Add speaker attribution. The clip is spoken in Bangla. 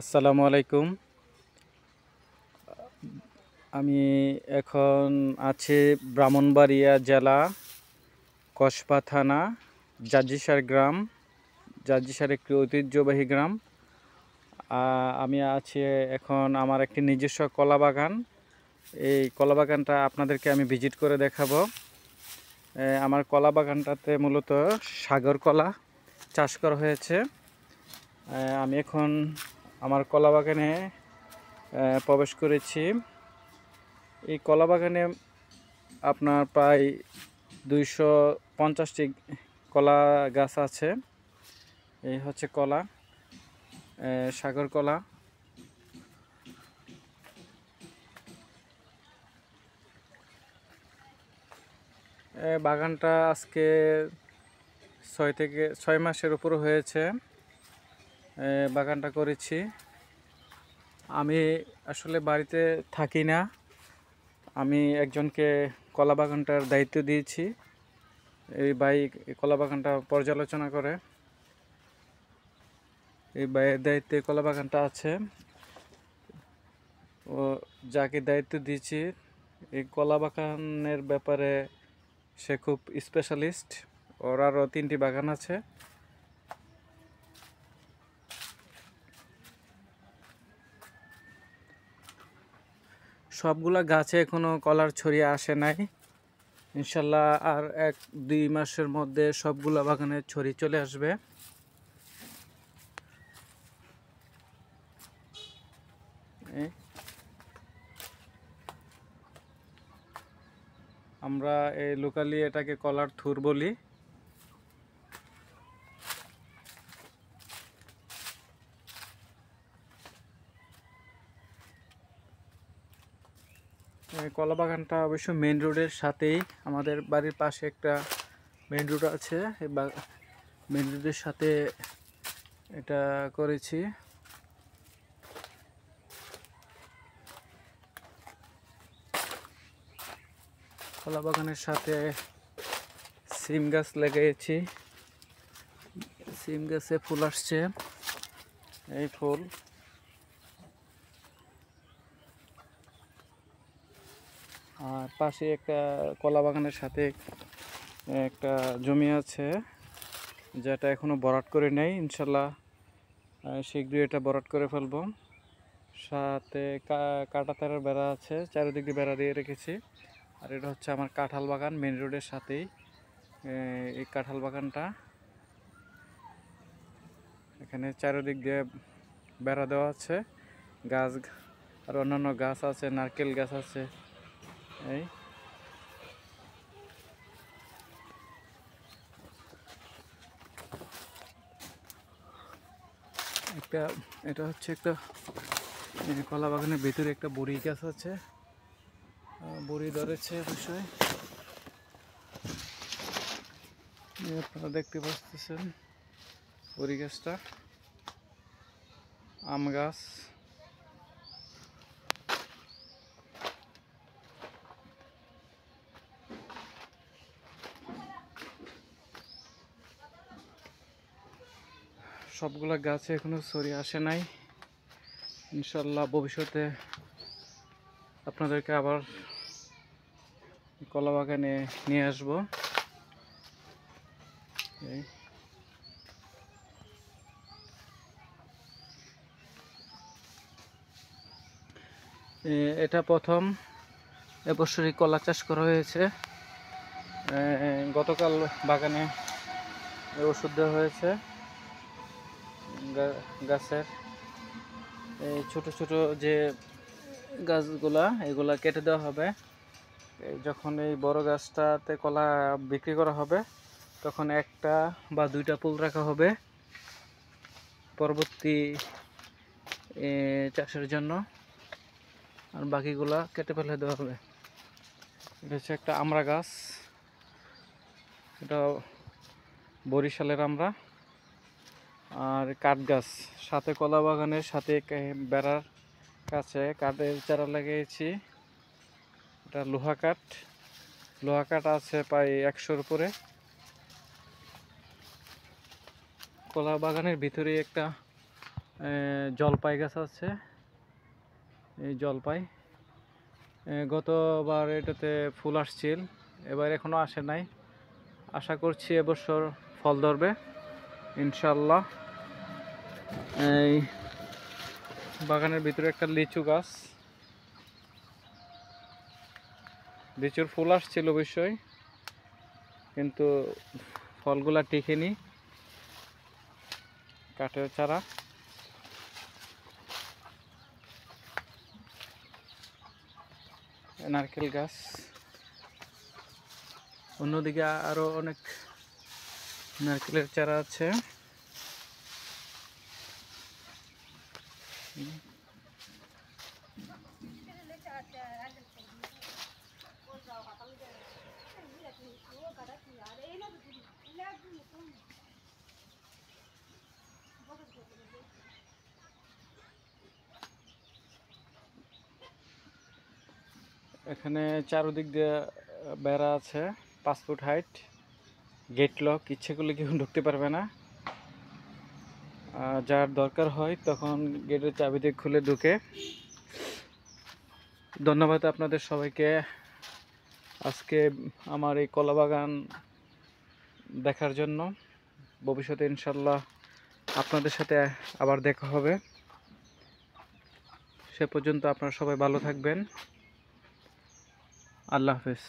Speaker 1: আসসালামু আলাইকুম। আমি এখন আছি ব্রাহ্মণবাড়িয়া জেলা, কসবা থানা, জাজিসার গ্রাম। জাজিসার একটি ঐতিহ্যবাহী গ্রাম। আমি আছি এখন আমার একটি নিজস্ব কলা বাগান। এই কলা বাগানটা আপনাদেরকে আমি ভিজিট করে দেখাবো। আমার কলা বাগানটাতে মূলত সাগর কলা চাষ করা হয়েছে। আমি এখন আমার কলা বাগানে প্রবেশ করেছি। এই কলা বাগানে আপনার প্রায় 250টি কলা গাছ আছে। এই হচ্ছে কলা, সাগর কলা। বাগানটা আজকে 6 মাসের উপর হয়েছে বাগানটা করেছি। আমি আসলে বাড়িতে থাকি না, আমি একজনকে কলা বাগানটার দায়িত্ব দিয়েছি। এই ভাই কলা বাগানটা পর্যালোচনা করে। এই ভাইয়ের দায়িত্বে কলা বাগানটা আছে। ও যাকে দায়িত্ব দিয়েছি এই কলা বাগানের ব্যাপারে সে খুব স্পেশালিস্ট। ওর আরও 3টি বাগান আছে। সবগুলা গাছে এখনো কলার ছড়িয়ে আসে নাই। ইনশাল্লাহ আর 1-2 মাসের মধ্যে সবগুলা বাগানে ছড়ি চলে আসবে। আমরা এই লোকালি এটাকে কলার থুর বলি। কলা বাগানটা অবশ্য মেন রোডের সাথেই, আমাদের বাড়ির পাশে একটা মেন রোড আছে। এই মেন রোডের সাথে এটা করেছি। কলা বাগানের সাথে সিম গাছ লাগিয়েছি। সিম গাছে ফুল আসছে, এই ফুল। আর পাশে একটা কলা বাগানের সাথে একটা জমি আছে যেটা এখনো ভরাট করে নেই। ইনশাল্লাহ শীঘ্রই এটা ভরাট করে ফেলবো। সাথে কাঁটা তারের বেড়া আছে, চারিদিক দিয়ে বেড়া দিয়ে রেখেছি। আর এটা হচ্ছে আমার কাঁঠাল বাগান, মেন রোডের সাথেই এই কাঁঠাল বাগানটা। এখানে চারিদিক দিয়ে বেড়া দেওয়া আছে, গাছ আর অন্যান্য গাছ আছে, নারকেল গাছ আছে। এই একটা, এটা হচ্ছে একটা কলা বাগানের ভিতরে একটা বড়ি গাছ আছে, বড়ি ধরেছে অবশ্যই। আপনারা দেখতে পাচ্ছেন বড়ি গাছটা। আম গাছ, সবগুলা গাছে এখনো ছড়িয়ে আসে নাই। ইনশাল্লাহ ভবিষ্যতে আপনাদেরকে আবার কলা বাগানে নিয়ে আসবো। এটা প্রথম এবছরই কলা চাষ করা হয়েছে। গতকাল বাগানে ওষুধ দেওয়া হয়েছে গাছের। এই ছোট ছোট যে গাছগুলা, এগুলা কেটে দেওয়া হবে। যখন এই বড় গাছটাতে কলা বিক্রি করা হবে তখন 1টা বা 2টা ফুল রাখা হবে পরবর্তী চাষের জন্য, আর বাকিগুলা কেটে ফেলে দেওয়া হবে। এটা হচ্ছে একটা আমড়া গাছ, এটা বরিশালের আমড়া। আর কাঠ গাছ, সাথে কলা বাগানের সাথে বেড়ার কাছে কাঠের চারা লাগিয়েছি। এটা লোহা কাঠ, লোহা কাঠ আছে প্রায় 100-র উপরে। কলা বাগানের ভিতরে একটা জলপাই গাছ আছে, এই জলপাই গতবার এটাতে ফুল আসছিল, এবার এখনো আসে নাই। আশা করছি এবছর ফল ধরবে ইনশাল্লাহ। এই বাগানের ভিতরে একটা লিচু গাছ, লিচুর ফুল আসছিল অবশ্যই, কিন্তু ফলগুলা টিকেনি, কাঠের চারা। নারকেল গাছ, অন্যদিকে আরো অনেক নারকেলের চারা আছে। এখানে চারদিক দিয়ে বেড়া আছে, 5 ফুট হাইট, গেট লক, ইচ্ছে করলে কেউ ঢুকতে পারবে না। যার দরকার হয় তখন গেটের চাবি দিয়ে খুলে ঢুকে। ধন্যবাদ আপনাদের সবাইকে আজকে আমার এই কলা বাগান দেখার জন্য। ভবিষ্যতে ইনশাল্লাহ আপনাদের সাথে আবার দেখা হবে। সে পর্যন্ত আপনারা সবাই ভালো থাকবেন। আল্লাহ হাফেজ।